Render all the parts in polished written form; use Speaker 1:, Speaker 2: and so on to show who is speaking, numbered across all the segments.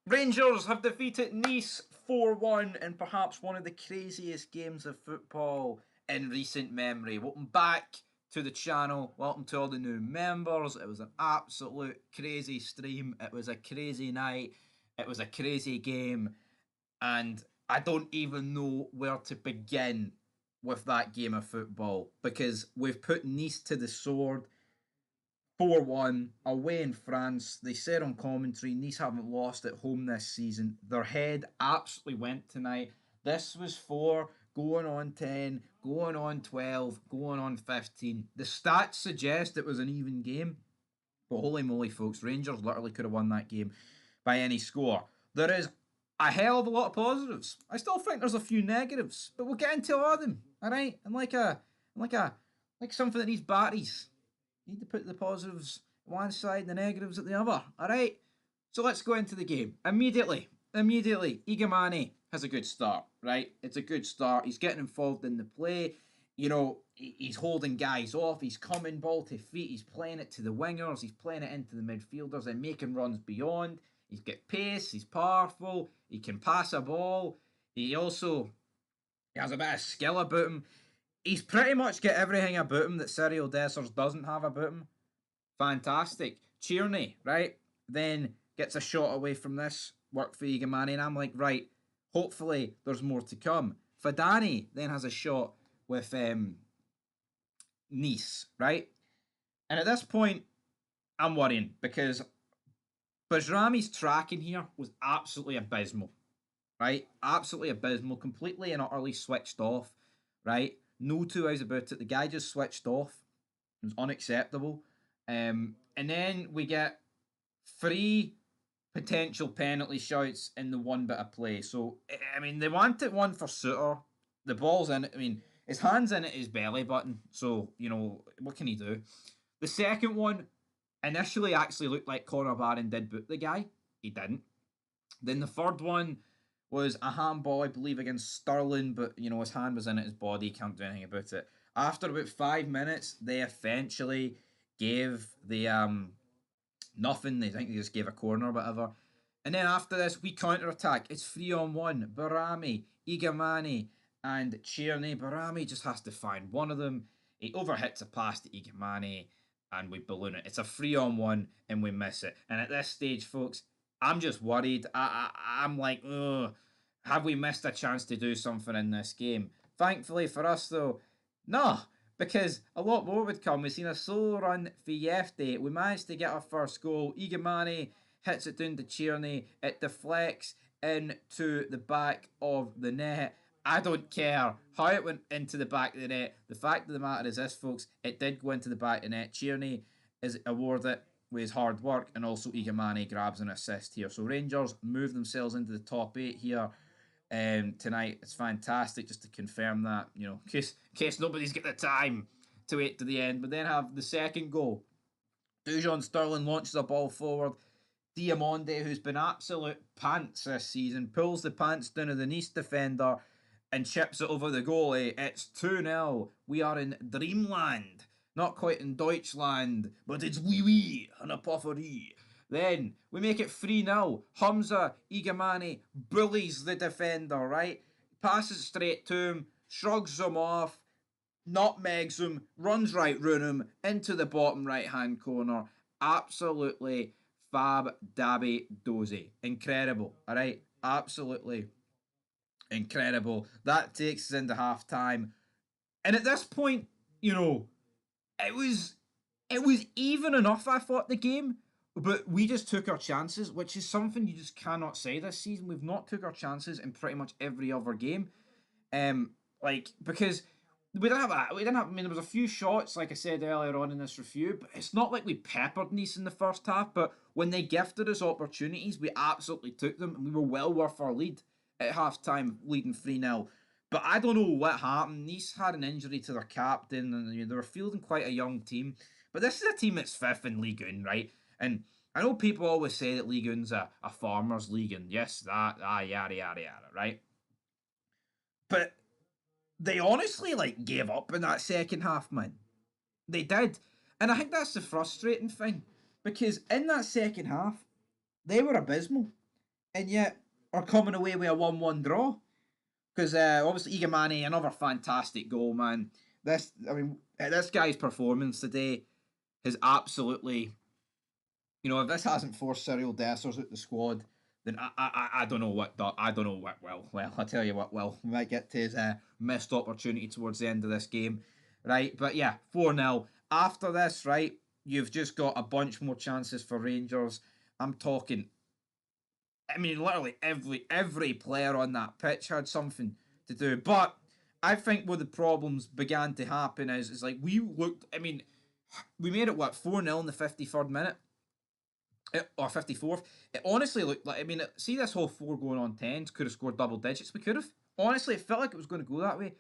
Speaker 1: Rangers have defeated Nice 4-1 in perhaps one of the craziest games of football in recent memory. Welcome back to the channel. Welcome to all the new members. It was an absolute crazy stream. It was a crazy night. It was a crazy game. And I don't even know where to begin with that game of football because we've put Nice to the sword. 4-1 away in France. They said on commentary, Nice haven't lost at home this season. Their head absolutely went tonight. This was 4, going on 10, going on 12, going on 15. The stats suggest it was an even game. But holy moly, folks, Rangers literally could have won that game by any score. There is a hell of a lot of positives. I still think there's a few negatives, but we'll get into all of them. All right, and like something that needs batteries. You need to put the positives one side, the negatives at the other. All right. So let's go into the game immediately. Igamane has a good start. Right, it's a good start. He's getting involved in the play. You know, he's holding guys off. He's coming ball to feet. He's playing it to the wingers. He's playing it into the midfielders and making runs beyond. He's got pace. He's powerful. He can pass a ball. He has a bit of skill about him. He's pretty much got everything about him that Cyril Dessers doesn't have about him. Fantastic. Tierney, right? Then gets a shot away from this. Work for Igamani. And I'm like, right, hopefully there's more to come. Fadani then has a shot with Nice, right? And at this point, I'm worrying because Bajrami's tracking here was absolutely abysmal, right? Absolutely abysmal, completely and utterly switched off, right? No two ways about it. The guy just switched off. It was unacceptable. And then we get 3 potential penalty shouts in the one bit of play. So, I mean, they wanted one for Suter. The ball's in it. I mean, his hand's in at his belly button. So, you know, what can he do? The second one initially actually looked like Conor Barron did boot the guy. He didn't. Then the third one was a handball, I believe, against Sterling, but, you know, his hand was in at his body. He can't do anything about it. After about 5 minutes, they eventually gave the nothing. They think they just gave a corner or whatever. And then after this, we counter attack. It's 3-on-1. Barami, Igamani, and Tierney. Barami just has to find one of them. He overhits a pass to Igamani, and we balloon it. It's a 3-on-1, and we miss it. And at this stage, folks, I'm just worried. I'm like, ugh, have we missed a chance to do something in this game? Thankfully for us, though, no, because a lot more would come. We've seen a solo run for Yefte. We managed to get our first goal. Igamani hits it down to Tierney. It deflects into the back of the net. I don't care how it went into the back of the net. The fact of the matter is this, folks, it did go into the back of the net. Tierney is awarded with his hard work, and also Igamani grabs an assist here. So Rangers move themselves into the top 8 here tonight. It's fantastic just to confirm that, you know, in case nobody's got the time to wait to the end. But then have the second goal. Dujon Sterling launches a ball forward. Diamonde, who's been absolute pants this season, pulls the pants down of the Nice defender and chips it over the goalie. It's 2-0. We are in Dreamland. Not quite in Deutschland, but it's wee wee and a puffery. Then we make it 3-0. Hamza Igamani bullies the defender, right? Passes straight to him, shrugs him off, nutmegs him, runs right round him into the bottom right hand corner. Absolutely fab dabby dozy. Incredible, all right? Absolutely incredible. That takes us into half time. And at this point, you know, it was even enough, I thought, the game, but we just took our chances, which is something you just cannot say this season. We've not took our chances in pretty much every other game. Because I mean, there was a few shots, like I said earlier on in this review, but it's not like we peppered Nice in the first half, but when they gifted us opportunities, we absolutely took them, and we were well worth our lead at half time, leading 3-0. But I don't know what happened. Nice had an injury to their captain, and you know, they were fielding quite a young team. But this is a team that's 5th in Ligue 1, right? And I know people always say that Ligue 1's a farmer's league, and yes, yada, yada, yada, right? But they honestly, like, gave up in that second half, man. They did. And I think that's the frustrating thing. Because in that second half, they were abysmal. and yet are coming away with a 1-1 draw. Because obviously Igamani, another fantastic goal, man. This guy's performance today has absolutely, if this hasn't forced Cyril Dessers out the squad, then I don't know what I don't know what will. Well, I'll tell you what will. We might get to his missed opportunity towards the end of this game, right? But yeah, 4-0. After this, right, you've just got a bunch more chances for Rangers. I'm talking, I mean, literally every player on that pitch had something to do. But I think where the problems began to happen is like we looked. I mean, we made it what 4-0 in the 53rd minute or 54th. It honestly looked like, I mean, see this whole 4 going on 10s could have scored double digits. We could have. Honestly, it felt like it was going to go that way.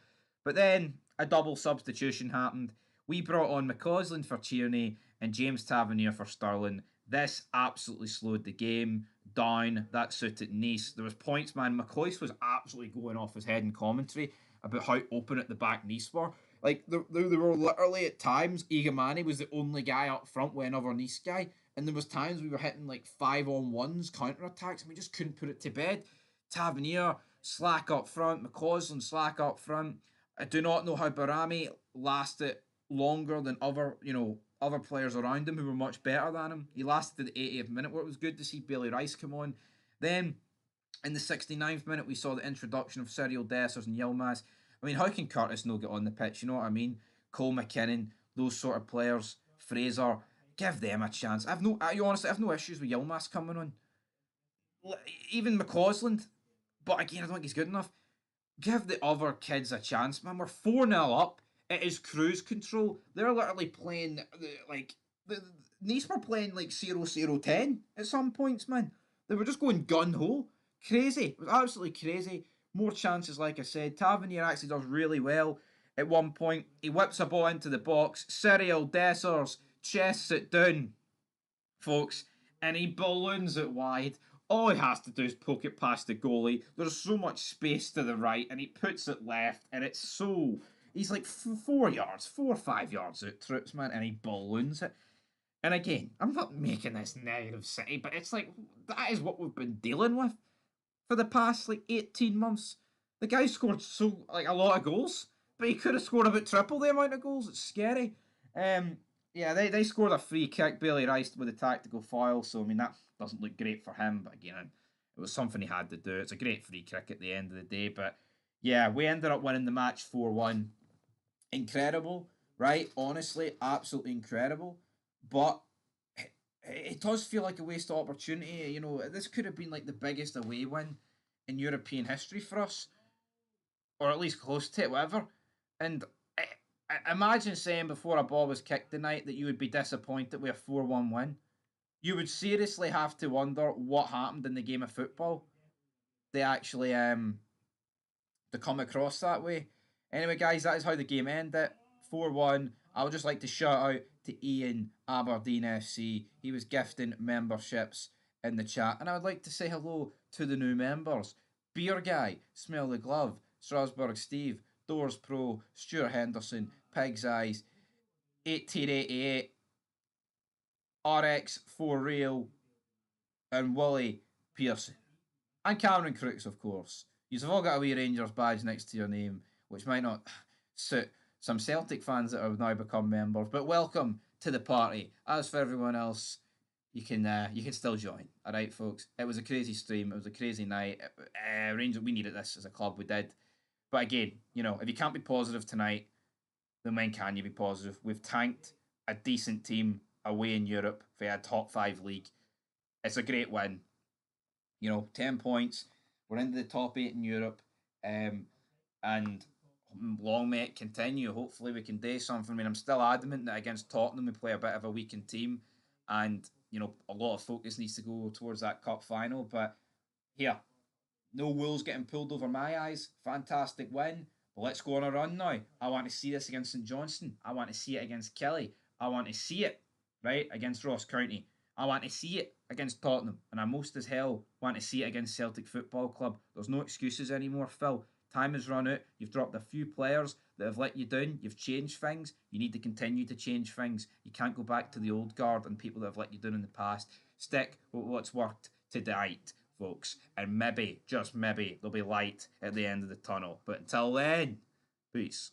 Speaker 1: But then a double substitution happened. We brought on McCausland for Tierney and James Tavernier for Sterling. This absolutely slowed the game down. That suited Nice. There was points, man. McCoist was absolutely going off his head in commentary about how open at the back Nice were. Like, there were literally at times, Igamani was the only guy up front with another Nice guy. And there was times we were hitting like 5-on-1s, counter attacks, and we just couldn't put it to bed. Tavernier slack up front, McCausland slack up front. I do not know how Barami lasted longer than other players around him who were much better than him. He lasted the 80th minute where it was good to see Bailey Rice come on. Then in the 69th minute, we saw the introduction of Cyril Dessers and Yilmaz. I mean, how can Curtis no get on the pitch? You know what I mean? Cole McKinnon, those sort of players, Fraser, give them a chance. Honestly, I've no issues with Yilmaz coming on. Even McCausland, but again, I don't think he's good enough. Give the other kids a chance, man. We're 4-0 up. It is cruise control. They're literally playing like the Nice were playing like 0-0-10 at some points, man. They were just going gun ho. Crazy. It was absolutely crazy. More chances, like I said. Tavernier actually does really well. At one point, he whips a ball into the box. Cyril Dessers chests it down, folks, and he balloons it wide. All he has to do is poke it past the goalie. There's so much space to the right, and he puts it left, and it's so. He's like 4 yards, 4 or 5 yards out, Troops, man, and he balloons it. And again, I'm not making this negative city, but it's like that is what we've been dealing with for the past like 18 months. The guy scored so like a lot of goals, but he could have scored about triple the amount of goals. It's scary. Um, yeah, they scored a free kick. Bailey Rice with a tactical foul, so I mean that doesn't look great for him. But again, it was something he had to do. It's a great free kick at the end of the day. But yeah, we ended up winning the match 4-1. Incredible, right? Honestly, absolutely incredible. But it does feel like a wasted opportunity. This could have been like the biggest away win in European history for us, or at least close to it, whatever. And imagine saying before a ball was kicked tonight that you would be disappointed with a 4-1 win. You would seriously have to wonder what happened in the game of football. They actually to come across that way. Anyway, guys, that is how the game ended. 4-1. I would just like to shout out to Ian Aberdeen FC. He was gifting memberships in the chat. And I would like to say hello to the new members. Beer Guy, Smell the Glove, Strasbourg Steve, Doors Pro, Stuart Henderson, Pig's Eyes, 1888, RX for Real, and Wally Pearson. And Cameron Crooks, of course. You've all got a wee Rangers badge next to your name, which might not suit some Celtic fans that have now become members. But welcome to the party. As for everyone else, you can still join. All right, folks. It was a crazy stream. It was a crazy night. Rangers, we needed this as a club. We did. But again, if you can't be positive tonight, then when can you be positive? We've tanked a decent team away in Europe for a top 5 league. It's a great win. 10 points. We're into the top 8 in Europe. And long may it continue. Hopefully, we can do something. I mean, I'm still adamant that against Tottenham, we play a bit of a weakened team. And, a lot of focus needs to go towards that cup final. But here, no Wolves getting pulled over my eyes. Fantastic win. But let's go on a run now. I want to see this against St Johnstone. I want to see it against Kelly. I want to see it, right, against Ross County. I want to see it against Tottenham. And I most as hell want to see it against Celtic Football Club. There's no excuses anymore, Phil. Time has run out. You've dropped a few players that have let you down. You've changed things. You need to continue to change things. You can't go back to the old guard and people that have let you down in the past. Stick with what's worked to date, folks. And maybe, just maybe, there'll be light at the end of the tunnel. But until then, peace.